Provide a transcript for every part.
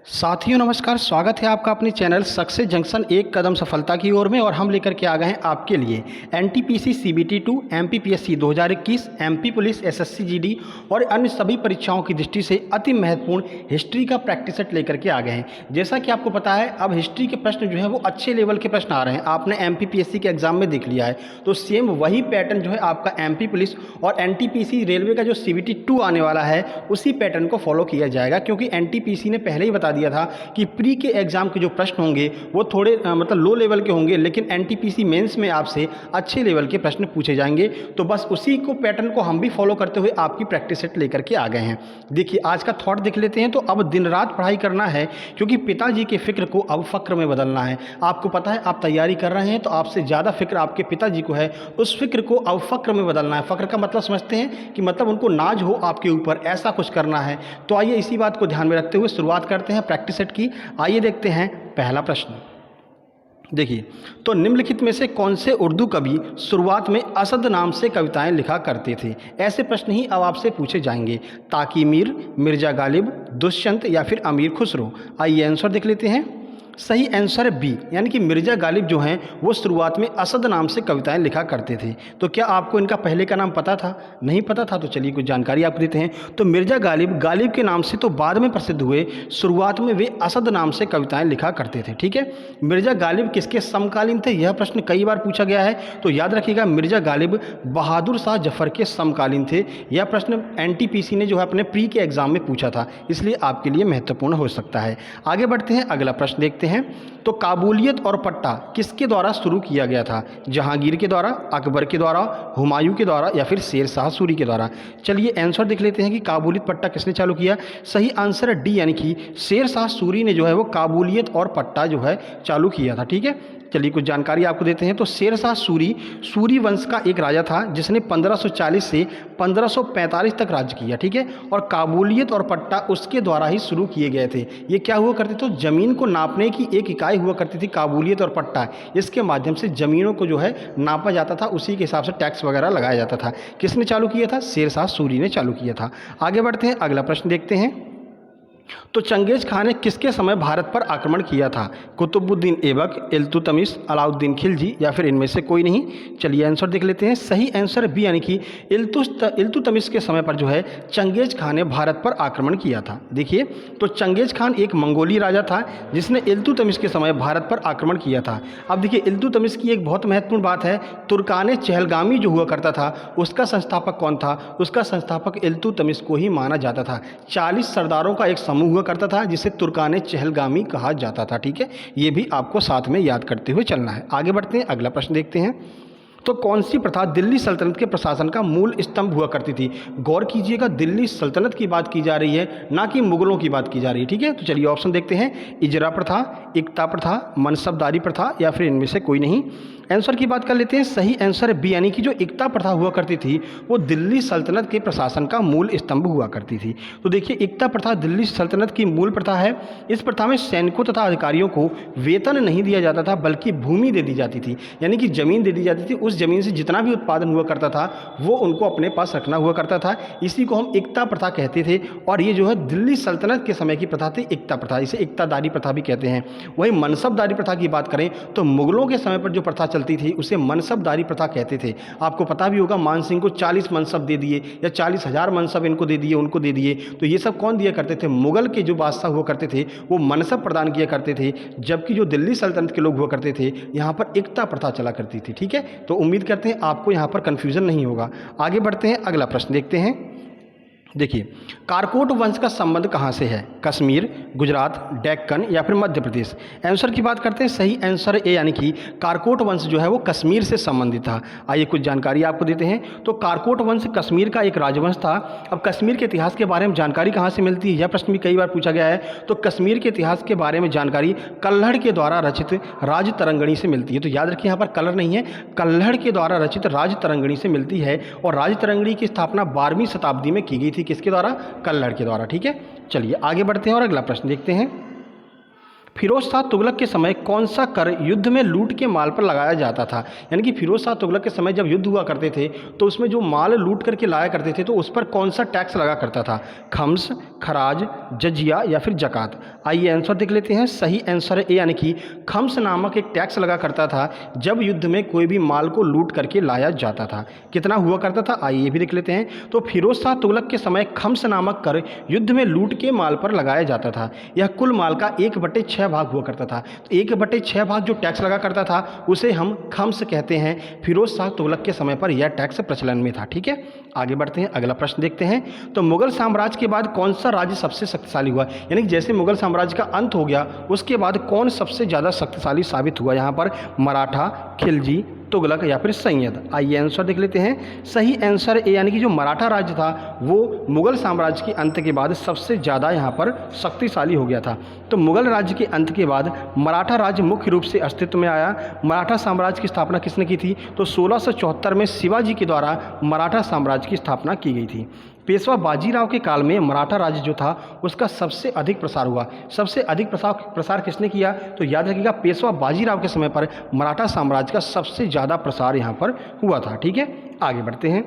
साथियों नमस्कार, स्वागत है आपका अपने चैनल सक्सेस जंक्शन एक कदम सफलता की ओर में। और हम लेकर के आ गए हैं आपके लिए NTPC CBT 2, MPPSC 2021, MP police, SSC GD और अन्य सभी परीक्षाओं की दृष्टि से अति महत्वपूर्ण हिस्ट्री का प्रैक्टिस सेट लेकर के आ गए हैं। जैसा कि आपको पता है, अब हिस्ट्री के प्रश्न जो है वो अच्छे लेवल के प्रश्न आ रहे हैं। आपने एमपीपीएससी के एग्जाम में देख लिया है, तो सेम वही पैटर्न जो है आपका एमपी पुलिस और एनटीपीसी रेलवे का जो सीबीटी 2 आने वाला है उसी पैटर्न को फॉलो किया जाएगा। क्योंकि एनटीपीसी ने पहले ही बता दिया था कि प्री के एग्जाम के जो प्रश्न होंगे वो थोड़े मतलब लो लेवल के होंगे, लेकिन एनटीपीसी मेंस में आपसे अच्छे लेवल के प्रश्न पूछे जाएंगे। तो बस उसी को पैटर्न को हम भी फॉलो करते हुए आपकी प्रैक्टिस सेट लेकर के आ गए हैं। देखिए आज का थॉट देख लेते हैं। तो अब दिन रात पढ़ाई करना है, क्योंकि पिताजी के फिक्र को अब फक्र में बदलना है। आपको पता है आप तैयारी कर रहे हैं, तो आपसे ज़्यादा फिक्र आपके पिताजी को है। उस फिक्र को अब फक्र में बदलना है। फक्र का मतलब समझते हैं कि मतलब उनको नाज हो आपके ऊपर, ऐसा कुछ करना है। तो आइए इसी बात को ध्यान में रखते हुए शुरुआत करते हैं प्रैक्टिस सेट की। आइए देखते हैं पहला प्रश्न। देखिए, तो निम्नलिखित में से कौन से उर्दू कवि शुरुआत में असद नाम से कविताएं लिखा करते थे? ऐसे प्रश्न ही अब आपसे पूछे जाएंगे। ताकी मीर, मिर्जा गालिब, दुष्यंत या फिर अमीर खुसरो। आइए आंसर देख लेते हैं। सही आंसर है बी, यानी कि मिर्जा गालिब जो हैं वो शुरुआत में असद नाम से कविताएं लिखा करते थे। तो क्या आपको इनका पहले का नाम पता था? नहीं पता था? तो चलिए कुछ जानकारी आपको देते हैं। तो मिर्जा गालिब गालिब के नाम से तो बाद में प्रसिद्ध हुए, शुरुआत में वे असद नाम से कविताएं लिखा करते थे। ठीक है, मिर्जा गालिब किसके समकालीन थे? यह प्रश्न कई बार पूछा गया है, तो याद रखिएगा मिर्जा गालिब बहादुर शाह जफर के समकालीन थे। यह प्रश्न एनटीपीसी ने जो है अपने प्री के एग्जाम में पूछा था, इसलिए आपके लिए महत्वपूर्ण हो सकता है। आगे बढ़ते हैं, अगला प्रश्न देखते हैं। तो काबुलियत और पट्टा किसके द्वारा शुरू किया गया था? जहांगीर के द्वारा, अकबर के द्वारा, हुमायूं के द्वारा या फिर शेर शाह सूरी के द्वारा? चलिए आंसर देख लेते हैं कि काबुलियत पट्टा किसने चालू किया। सही आंसर है डी, यानी कि शेर शाह सूरी ने जो है वो काबुलियत और पट्टा जो है चालू किया था। ठीक है, चलिए कुछ जानकारी आपको देते हैं। तो शेर शाह सूरी सूरी वंश का एक राजा था जिसने 1540 से 1545 तक राज्य किया। ठीक है, और काबुलियत और पट्टा उसके द्वारा ही शुरू किए गए थे। ये क्या हुआ करते थे? तो ज़मीन को नापने की एक इकाई हुआ करती थी काबुलियत और पट्टा। इसके माध्यम से ज़मीनों को जो है नापा जाता था, उसी के हिसाब से टैक्स वगैरह लगाया जाता था। किसने चालू किया था? शेर शाह सूरी ने चालू किया था। आगे बढ़ते हैं, अगला प्रश्न देखते हैं। तो चंगेज खान ने किसके समय भारत पर आक्रमण किया था? कुतुबुद्दीन ऐबक, इल्तुतमिश, अलाउद्दीन खिलजी या फिर इनमें से कोई नहीं? चलिए आंसर देख लेते हैं। सही आंसर बी, यानी कि इल्तुतमिश के समय पर जो है चंगेज खान ने भारत पर आक्रमण किया था। देखिए, तो चंगेज खान एक मंगोली राजा था जिसने इल्तुतमिश के समय भारत पर आक्रमण किया था। अब देखिए, इल्तुतमिश की एक बहुत महत्वपूर्ण बात है, तुर्काने चहलगामी जो हुआ करता था उसका संस्थापक कौन था? उसका संस्थापक इल्तुतमिश को ही माना जाता था। 40 सरदारों का एक समूह हुआ करता था जिसे तुर्काने चहलगामी कहा जाता था। ठीक है, ये भी आपको साथ में याद करते हुए चलना है। आगे बढ़ते हैं, अगला प्रश्न देखते हैं। तो कौन सी प्रथा दिल्ली सल्तनत के प्रशासन का मूल स्तंभ हुआ करती थी? गौर कीजिएगा, दिल्ली सल्तनत की बात की जा रही है, ना कि मुगलों की बात की जा रही है। ठीक है, तो चलिए ऑप्शन देखते हैं। इजरा प्रथा, इक्ता प्रथा, मनसबदारी प्रथा या फिर इनमें से कोई नहीं? आंसर की बात कर लेते हैं। सही आंसर बी, यानी कि जो इक्ता प्रथा हुआ करती थी वो दिल्ली सल्तनत के प्रशासन का मूल स्तंभ हुआ करती थी। तो देखिए, इक्ता प्रथा दिल्ली सल्तनत की मूल प्रथा है। इस प्रथा में सैनिकों तथा अधिकारियों को वेतन नहीं दिया जाता था, बल्कि भूमि दे दी जाती थी, यानी कि जमीन दे दी जाती थी। उस जमीन से जितना भी उत्पादन हुआ करता था वो उनको अपने पास रखना हुआ करता था। इसी को हम इक्ता प्रथा कहते थे। और ये जो है दिल्ली सल्तनत के समय की प्रथा थी, इक्ता प्रथा। इसे इक्तादारी प्रथा भी कहते हैं। वही मनसबदारी प्रथा की बात करें तो मुगलों के समय पर जो प्रथा चलती थी उसे मनसबदारी प्रथा कहते थे। आपको पता भी होगा, मान सिंह को 40 मनसब दे दिए या 40,000 मनसब इनको दे दिए, उनको दे दिए। तो ये सब कौन दिया करते थे? मुगल के जो बादशाह हुआ करते थे वो मनसब प्रदान किया करते थे, जबकि जो दिल्ली सल्तनत के लोग हुआ करते थे यहाँ पर इक्ता प्रथा चला करती थी। ठीक है, तो उम्मीद करते हैं आपको यहाँ पर कन्फ्यूजन नहीं होगा। आगे बढ़ते हैं, अगला प्रश्न देखते हैं। देखिए, कारकोट वंश का संबंध कहाँ से है? कश्मीर, गुजरात, डेक्कन या फिर मध्य प्रदेश? आंसर की बात करते हैं। सही आंसर ए, यानी कि कारकोट वंश जो है वो कश्मीर से संबंधित था। आइए कुछ जानकारी आपको देते हैं। तो कारकोट वंश कश्मीर का एक राजवंश था। अब कश्मीर के इतिहास के बारे में जानकारी कहाँ से मिलती है? यह प्रश्न भी कई बार पूछा गया है। तो कश्मीर के इतिहास के बारे में जानकारी कल्हड़ के द्वारा रचित राज तरंगणी से मिलती है। तो याद रखिए, यहाँ पर कलर नहीं है, कल्हड़ के द्वारा रचित राज तरंगणी से मिलती है। और राज तरंगणी की स्थापना 12वीं शताब्दी में की गई थी। किसके द्वारा? कल्हड़ के द्वारा। ठीक है, चलिए आगे बढ़ते हैं और अगला प्रश्न देखते हैं। फिरोज शाह तुगलक के समय कौन सा कर युद्ध में लूट के माल पर लगाया जाता था? यानी कि फिरोज शाह तुगलक के समय जब युद्ध हुआ करते थे तो उसमें जो माल लूट करके लाया करते थे तो उस पर कौन सा टैक्स लगा करता था? खम्स, खराज, जजिया या फिर जकात? आइए आंसर देख लेते हैं। सही आंसर है ए यानी कि खम्स नामक एक टैक्स लगा करता था जब युद्ध में कोई भी माल को लूट करके लाया जाता था। कितना हुआ करता था आइए ये भी देख लेते हैं। तो फिरोज शाह तुगलक के समय खम्स नामक कर युद्ध में लूट के माल पर लगाया जाता था। यह कुल माल का 1/6 भाग हुआ करता था। तो 1/6 भाग जो टैक्स लगा करता था उसे हम खम्स कहते हैं। फिरोज शाह तुगलक के समय पर यह टैक्स प्रचलन में था। ठीक है, आगे बढ़ते हैं, अगला प्रश्न देखते हैं। तो मुगल साम्राज्य के बाद कौन सा राज्य सबसे शक्तिशाली हुआ? यानी कि जैसे मुगल साम्राज्य का अंत हो गया उसके बाद कौन सबसे ज़्यादा शक्तिशाली साबित हुआ? यहाँ पर मराठा, खिलजी, तुगलक या फिर सैयद? आइए आंसर देख लेते हैं। सही आंसर ए यानी कि जो मराठा राज्य था वो मुगल साम्राज्य के अंत के बाद सबसे ज़्यादा यहाँ पर शक्तिशाली हो गया था। तो मुगल राज्य के अंत के बाद मराठा राज्य मुख्य रूप से अस्तित्व में आया। मराठा साम्राज्य की स्थापना किसने की थी? तो 1674 में शिवाजी के द्वारा मराठा साम्राज्य की स्थापना की गई थी। पेशवा बाजीराव के काल में मराठा राज्य जो था उसका सबसे अधिक प्रसार हुआ। सबसे अधिक प्रसार किसने किया? तो याद रखिएगा पेशवा बाजीराव के समय पर मराठा साम्राज्य का सबसे ज़्यादा प्रसार यहाँ पर हुआ था। ठीक है, आगे बढ़ते हैं।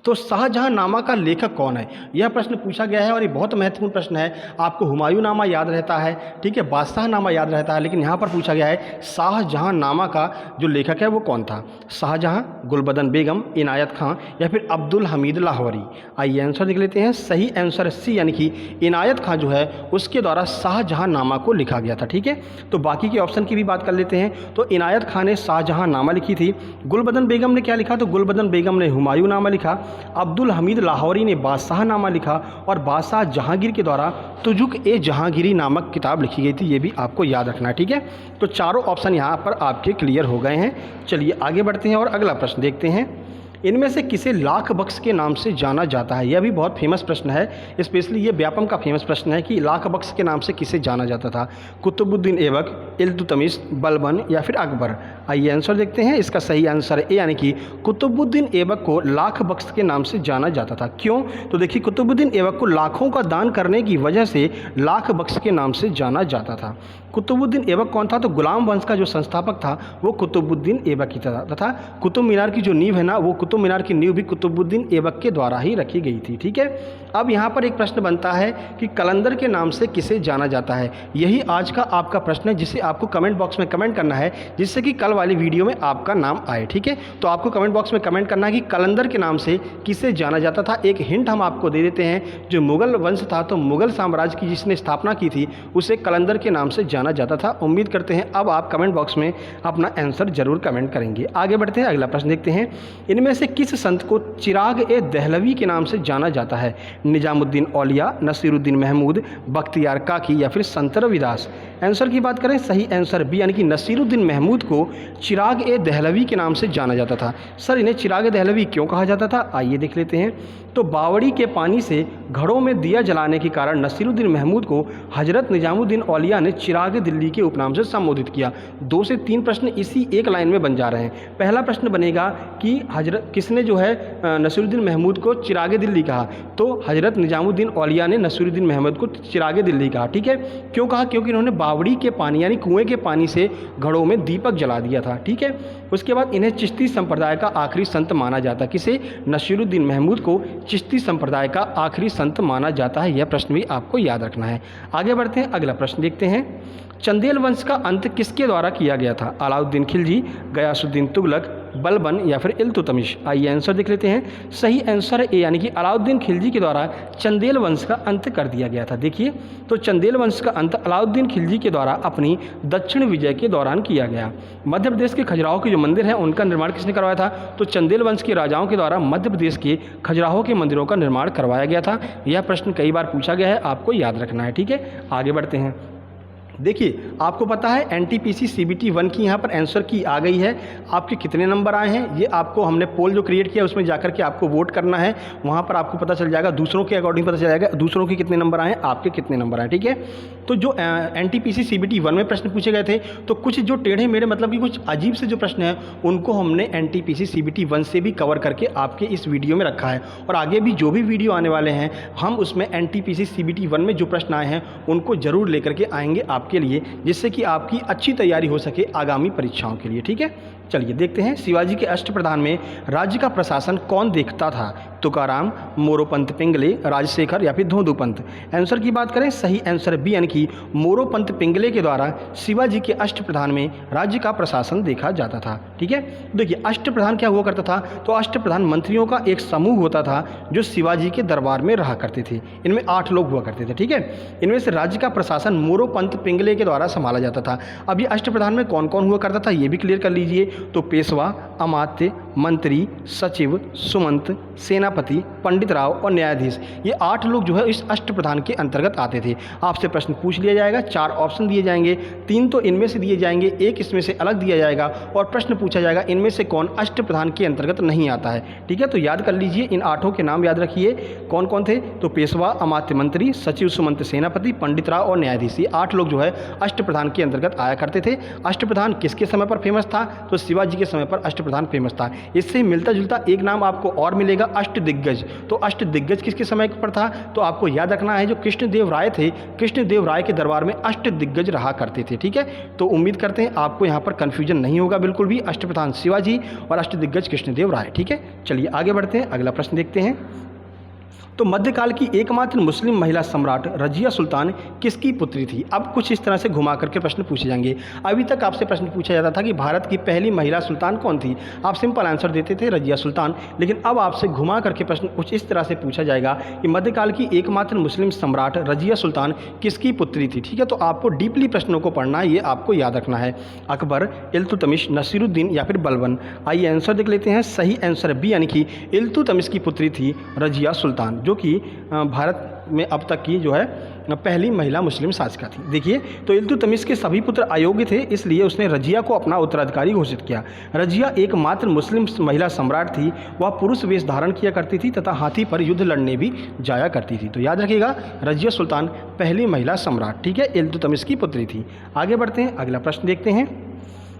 तो शाहजहांनामा का लेखक कौन है? यह प्रश्न पूछा गया है और ये बहुत महत्वपूर्ण प्रश्न है। आपको हुमायूंनामा याद रहता है, ठीक है, बादशाहनामा याद रहता है, लेकिन यहाँ पर पूछा गया है शाहजहांनामा का जो लेखक है वो कौन था? शाहजहां, गुलबदन बेगम, इनायत खां या फिर अब्दुल हमीद लाहौरी? आइए आंसर देख लेते हैं। सही आंसर सी यानी कि इनायत खां जो है उसके द्वारा शाहजहांनामा को लिखा गया था। ठीक है, तो बाकी के ऑप्शन की भी बात कर लेते हैं। तो इनायत खां ने शाहजहांनामा लिखी थी। गुलबदन बेगम ने क्या लिखा? तो गुलबदन बेगम ने हुमायूंनामा लिखा। अब्दुल हमीद लाहौरी ने बादशाहनामा लिखा और बादशाह जहांगीर के द्वारा तुजुक ए जहांगीरी नामक किताब लिखी गई थी। ये भी आपको याद रखना है। ठीक है, तो चारों ऑप्शन यहाँ पर आपके क्लियर हो गए हैं। चलिए आगे बढ़ते हैं और अगला प्रश्न देखते हैं। इनमें से किसे लाख बख्श के नाम से जाना जाता है? यह भी बहुत फेमस प्रश्न है, स्पेशली ये व्यापम का फेमस प्रश्न है कि लाख बख्श के नाम से किसे जाना जाता था? कुतुबुद्दीन ऐबक, इल्तुतमिश, बलबन या फिर अकबर? आइए आंसर देखते हैं। इसका सही आंसर है यानी कि कुतुबुद्दीन ऐबक को लाख बख्श के नाम से जाना जाता था। क्यों? तो देखिए कुतुबुद्दीन ऐबक को लाखों का दान करने की वजह से लाख बख्श के नाम से जाना जाता था। कुतुबुद्दीन ऐबक कौन था? तो गुलाम वंश का जो संस्थापक था वो कुतुबुद्दीन ऐबक ही था तथा कुतुब मीनार की जो नींव है ना वो कुतुब मीनार की नींव भी कुतुबुद्दीन ऐबक के द्वारा ही रखी गई थी। ठीक है, अब यहाँ पर एक प्रश्न बनता है कि कलंदर के नाम से किसे जाना जाता है? यही आज का आपका प्रश्न है जिसे आपको कमेंट बॉक्स में कमेंट करना है जिससे कि कल वाली वीडियो में आपका नाम आए। ठीक है, तो आपको कमेंट बॉक्स में कमेंट करना है कि कलंदर के नाम से किसे जाना जाता था। एक हिंट हम आपको दे देते हैं, जो मुगल वंश था तो मुगल साम्राज्य की जिसने स्थापना की थी उसे कलंदर के नाम से जाना जाता था। उम्मीद करते हैं अब आप कमेंट बॉक्स में अपना आंसर जरूर कमेंट करेंगे। आगे बढ़ते हैं, अगला प्रश्न देखते हैं। इनमें से किस संत को चिराग ए दहलवी के नाम से जाना जाता है? निजामुद्दीन औलिया, नसीरुद्दीन महमूद, बख्तियार काकी या फिर संत रविदास? आंसर की बात करें, सही आंसर बी यानी कि नसीरुद्दीन महमूद को चिराग ए दहलवी के नाम से जाना जाता था। सर इन्हें चिराग ए दहलवी क्यों कहा जाता था? आइए देख लेते हैं। तो बावड़ी के पानी से घड़ों में दिया जलाने के कारण नसीरुद्दीन महमूद को हजरत निजामुद्दीन औलिया ने चिराग दिल्ली के उपनाम से संबोधित किया। 2 से 3 प्रश्न इसी एक लाइन में बन जा रहे हैं। पहला प्रश्न बनेगा कि हजरत किसने जो है नसीरुद्दीन महमूद को चिराग दिल्ली कहा? तो हजरत निजामुद्दीन औलिया ने नसीरुद्दीन महमूद को चिराग दिल्ली कहा। ठीक है, क्यों कहा? क्योंकि इन्होंने बावड़ी के पानी यानी कुएं के पानी से घड़ों में दीपक जला दिया था। ठीक है, उसके बाद इन्हें चिश्ती संप्रदाय का आखिरी संत माना जाता है। किसे? नसीरुद्दीन महमूद को चिश्ती संप्रदाय का आखिरी संत माना जाता है। यह प्रश्न भी आपको याद रखना है। आगे बढ़ते हैं, अगला प्रश्न देखते हैं। चंदेल वंश का अंत किसके द्वारा किया गया था? अलाउद्दीन खिलजी, गयासुद्दीन तुगलक, बलबन या फिर इल्तुतमिश? आइए आंसर देख लेते हैं। सही आंसर है ए यानी कि अलाउद्दीन खिलजी के द्वारा चंदेल वंश का अंत कर दिया गया था। देखिए, तो चंदेल वंश का अंत अलाउद्दीन खिलजी के द्वारा अपनी दक्षिण विजय के दौरान किया गया। मध्य प्रदेश के खजुराहो के जो मंदिर हैं उनका निर्माण किसने करवाया था? तो चंदेल वंश के राजाओं के द्वारा मध्य प्रदेश के खजुराहो के मंदिरों का निर्माण करवाया गया था। यह प्रश्न कई बार पूछा गया है, आपको याद रखना है। ठीक है, आगे बढ़ते हैं। देखिए, आपको पता है एनटीपीसी सीबीटी 1 की यहाँ पर आंसर की आ गई है। आपके कितने नंबर आए हैं ये आपको हमने पोल जो क्रिएट किया उसमें जाकर के आपको वोट करना है। वहाँ पर आपको पता चल जाएगा, दूसरों के अकॉर्डिंग पता चल जाएगा दूसरों के कितने नंबर आए हैं, आपके कितने नंबर आए। ठीक है, तो जो NTPC CBT 1 में प्रश्न पूछे गए थे, तो कुछ जो टेढ़े मेढ़े मतलब कि कुछ अजीब से जो प्रश्न हैं उनको हमने NTPC CBT 1 से भी कवर करके आपके इस वीडियो में रखा है। और आगे भी जो भी वीडियो आने वाले हैं हम उसमें NTPC CBT 1 में जो प्रश्न आए हैं उनको ज़रूर लेकर के आएंगे आपके लिए, जिससे कि आपकी अच्छी तैयारी हो सके आगामी परीक्षाओं के लिए। ठीक है, चलिए देखते हैं शिवाजी के अष्टप्रधान में राज्य का प्रशासन कौन देखता था? तुकाराम, मोरोपंत पिंगले, राजशेखर या फिर धोंदूपंत? आंसर की बात करें, सही आंसर बी यानी कि मोरोपंत पिंगले के द्वारा शिवाजी के अष्टप्रधान में राज्य का प्रशासन देखा जाता था। ठीक है, देखिए अष्टप्रधान क्या हुआ करता था, तो अष्टप्रधान मंत्रियों का एक समूह होता था जो शिवाजी के दरबार में रहा करते थे। इनमें 8 लोग हुआ करते थे। ठीक है, इनमें से राज्य का प्रशासन मोरोपंत पिंगले के द्वारा संभाला जाता था। अब ये अष्टप्रधान में कौन कौन हुआ करता था ये भी क्लियर कर लीजिए। तो पेशवा, अमात्य, मंत्री, सचिव, सुमंत, सेनापति, पंडित राव और न्यायाधीश, ये 8 लोग जो है इस अष्टप्रधान के अंतर्गत आते थे। आपसे प्रश्न पूछ लिया जाएगा, 4 ऑप्शन दिए जाएंगे, 3 तो इनमें से दिए जाएंगे, 1 इसमें से अलग दिया जाएगा और प्रश्न पूछा जाएगा इनमें से कौन अष्टप्रधान के अंतर्गत नहीं आता है। ठीक है, तो याद कर लीजिए, इन 8 के नाम याद रखिए कौन कौन थे। तो पेशवा, अमात्य, मंत्री, सचिव, सुमंत, सेनापति, पंडित राव और न्यायाधीश, ये 8 लोग जो है अष्टप्रधान के अंतर्गत आया करते थे। अष्टप्रधान किसके समय पर फेमस था? तो शिवाजी के समय पर अष्टप्रधान फेमस था। इससे मिलता जुलता एक नाम आपको और मिलेगा, अष्टदिग्गज। तो अष्टदिग्गज किसके समय पर था? तो आपको याद रखना है जो कृष्णदेव राय थे, कृष्णदेव राय के दरबार में अष्टदिग्गज रहा करते थे। ठीक है, तो उम्मीद करते हैं आपको यहाँ पर कंफ्यूजन नहीं होगा बिल्कुल भी, अष्टप्रधान शिवाजी और अष्टदिग्गज कृष्णदेव राय। ठीक है, चलिए आगे बढ़ते हैं, अगला प्रश्न देखते हैं। तो मध्यकाल की एकमात्र मुस्लिम महिला सम्राट रजिया सुल्तान किसकी पुत्री थी? अब कुछ इस तरह से घुमा करके प्रश्न पूछे जाएंगे। अभी तक आपसे प्रश्न पूछा जाता था कि भारत की पहली महिला सुल्तान कौन थी? आप सिंपल आंसर देते थे रजिया सुल्तान, लेकिन अब आपसे घुमा करके प्रश्न कुछ इस तरह से पूछा जाएगा कि मध्यकाल की एकमात्र मुस्लिम सम्राट रजिया सुल्तान किसकी पुत्री थी? ठीक है, तो आपको डीपली प्रश्नों को पढ़ना है, ये आपको याद रखना है। अकबर, इल्तुतमिश, नसीरुद्दीन या फिर बलबन? आइए आंसर देख लेते हैं। सही आंसर बी यानी कि इल्तुतमिश की पुत्री थी रजिया सुल्तान, जो कि भारत में अब तक की जो है पहली महिला मुस्लिम शासिका थी। देखिए, तो इल्तुतमिश के सभी पुत्र अयोग्य थे, इसलिए उसने रजिया को अपना उत्तराधिकारी घोषित किया। रजिया एकमात्र मुस्लिम महिला सम्राट थी, वह पुरुष वेश धारण किया करती थी तथा हाथी पर युद्ध लड़ने भी जाया करती थी। तो याद रखिएगा, रजिया सुल्तान पहली महिला सम्राट, ठीक है, इल्तुतमिश की पुत्री थी। आगे बढ़ते हैं, अगला प्रश्न देखते हैं।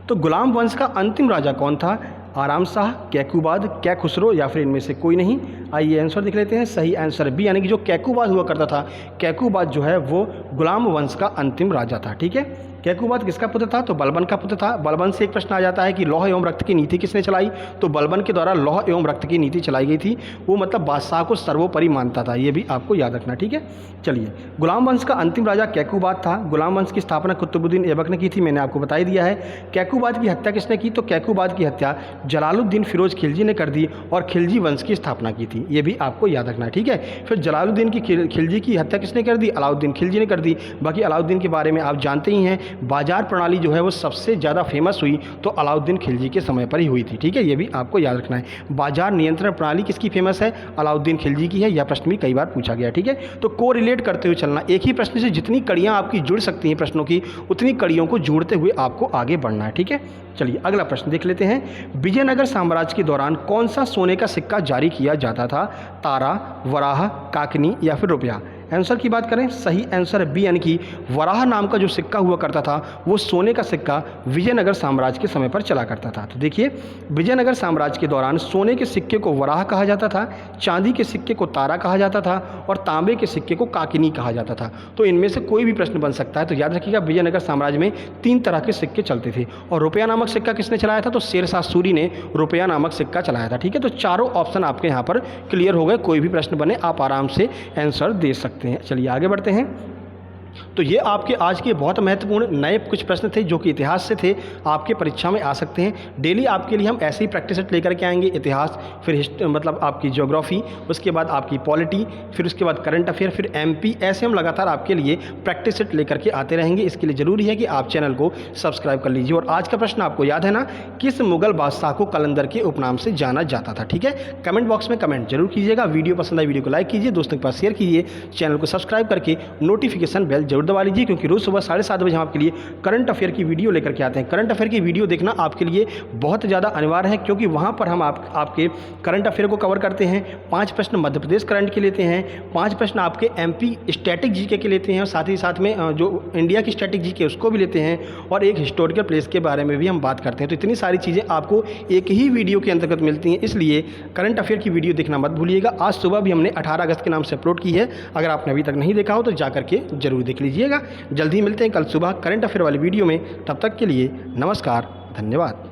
तो गुलाम वंश का अंतिम राजा कौन था? आराम शाह, कैकूबाद, कैखुसरो या फिर इनमें से कोई नहीं? आइए आंसर देख लेते हैं। सही आंसर बी यानी कि जो कैकूबाद हुआ करता था, कैकूबाद जो है वो गुलाम वंश का अंतिम राजा था। ठीक है, कैकूबाद किसका पुत्र था? तो बलबन का पुत्र था। बलबन से एक प्रश्न आ जाता है कि लौह एवं रक्त की नीति किसने चलाई? तो बलबन के द्वारा लौह एवं रक्त की नीति चलाई गई थी। वो मतलब बादशाह को सर्वोपरि मानता था, ये भी आपको याद रखना। ठीक है, चलिए, गुलाम वंश का अंतिम राजा कैकूबाद था। गुलाम वंश की स्थापना कुतुबुद्दीन ऐबक ने की थी, मैंने आपको बता ही दिया है। कैकूबाद की हत्या किसने की? तो कैकूबाद की हत्या जलालुद्दीन फिरोज खिलजी ने कर दी और खिलजी वंश की स्थापना की थी, ये भी आपको याद रखना है। ठीक है, फिर जलालुद्दीन की खिलजी की हत्या किसने कर दी? अलाउद्दीन खिलजी ने कर दी। बाकी अलाउद्दीन के बारे में आप जानते ही हैं, बाजार प्रणाली जो है वो सबसे ज़्यादा फेमस हुई तो अलाउद्दीन खिलजी के समय पर ही हुई थी। ठीक है, ये भी आपको याद रखना है। बाजार नियंत्रण प्रणाली किसकी फेमस है? अलाउद्दीन खिलजी की है। यह प्रश्न भी कई बार पूछा गया। ठीक है, तो को रिलेट करते हुए चलना, एक ही प्रश्न से जितनी कड़ियाँ आपकी जुड़ सकती हैं प्रश्नों की, उतनी कड़ियों को जोड़ते हुए आपको आगे बढ़ना है। ठीक है, चलिए अगला प्रश्न देख लेते हैं। विजयनगर साम्राज्य के दौरान कौन सा सोने का सिक्का जारी किया जाता था? तारा, वराह, काकनी या फिर रुपया? आंसर की बात करें, सही आंसर बी यानी कि वराह नाम का जो सिक्का हुआ करता था वो सोने का सिक्का विजयनगर साम्राज्य के समय पर चला करता था। तो देखिए, विजयनगर साम्राज्य के दौरान सोने के सिक्के को वराह कहा जाता था, चांदी के सिक्के को तारा कहा जाता था और तांबे के सिक्के को काकिनी कहा जाता था। तो इनमें से कोई भी प्रश्न बन सकता है। तो याद रखिएगा, विजयनगर साम्राज्य में 3 तरह के सिक्के चलते थे। और रुपया नामक सिक्का किसने चलाया था? तो शेरशाह सूरी ने रुपया नामक सिक्का चलाया था। ठीक है, तो चारों ऑप्शन आपके यहाँ पर क्लियर हो गए। कोई भी प्रश्न बने आप आराम से आंसर दे सकते हैं। चलिए आगे बढ़ते हैं। तो ये आपके आज के बहुत महत्वपूर्ण नए कुछ प्रश्न थे जो कि इतिहास से थे, आपके परीक्षा में आ सकते हैं। डेली आपके लिए हम ऐसे ही प्रैक्टिस सेट लेकर के आएंगे। इतिहास, फिर मतलब आपकी ज्योग्राफी, उसके बाद आपकी पॉलिटी, फिर उसके बाद करंट अफेयर, फिर एमपी, ऐसे हम लगातार आपके लिए प्रैक्टिस सेट लेकर के आते रहेंगे। इसके लिए ज़रूरी है कि आप चैनल को सब्सक्राइब कर लीजिए। और आज का प्रश्न आपको याद है ना, किस मुगल बादशाह को कलंदर के उपनाम से जाना जाता था? ठीक है, कमेंट बॉक्स में कमेंट जरूर कीजिएगा। वीडियो पसंद आए वीडियो को लाइक कीजिए, दोस्तों के पास शेयर कीजिए, चैनल को सब्सक्राइब करके नोटिफिकेशन बेल जरूर दबा लीजिए, क्योंकि रोज़ सुबह 7:30 बजे हम आपके लिए करंट अफेयर की वीडियो लेकर के आते हैं। करंट अफेयर की वीडियो देखना आपके लिए बहुत ज़्यादा अनिवार्य है, क्योंकि वहाँ पर हम आपके करंट अफेयर को कवर करते हैं। 5 प्रश्न मध्य प्रदेश करंट के लेते हैं, 5 प्रश्न आपके MP स्टैटिक जीके के लेते हैं, और साथ ही साथ में जो इंडिया की स्टैटिक जीके उसको भी लेते हैं, और एक हिस्टोरिकल प्लेस के बारे में भी हम बात करते हैं। तो इतनी सारी चीज़ें आपको एक ही वीडियो के अंतर्गत मिलती हैं, इसलिए करंट अफेयर की वीडियो देखना मत भूलिएगा। आज सुबह भी हमने 18 अगस्त के नाम से अपलोड की है, अगर आपने अभी तक नहीं देखा हो तो जा करके जरूर देख लीजिएगा। जल्दी मिलते हैं कल सुबह करंट अफेयर वाली वीडियो में, तब तक के लिए नमस्कार, धन्यवाद।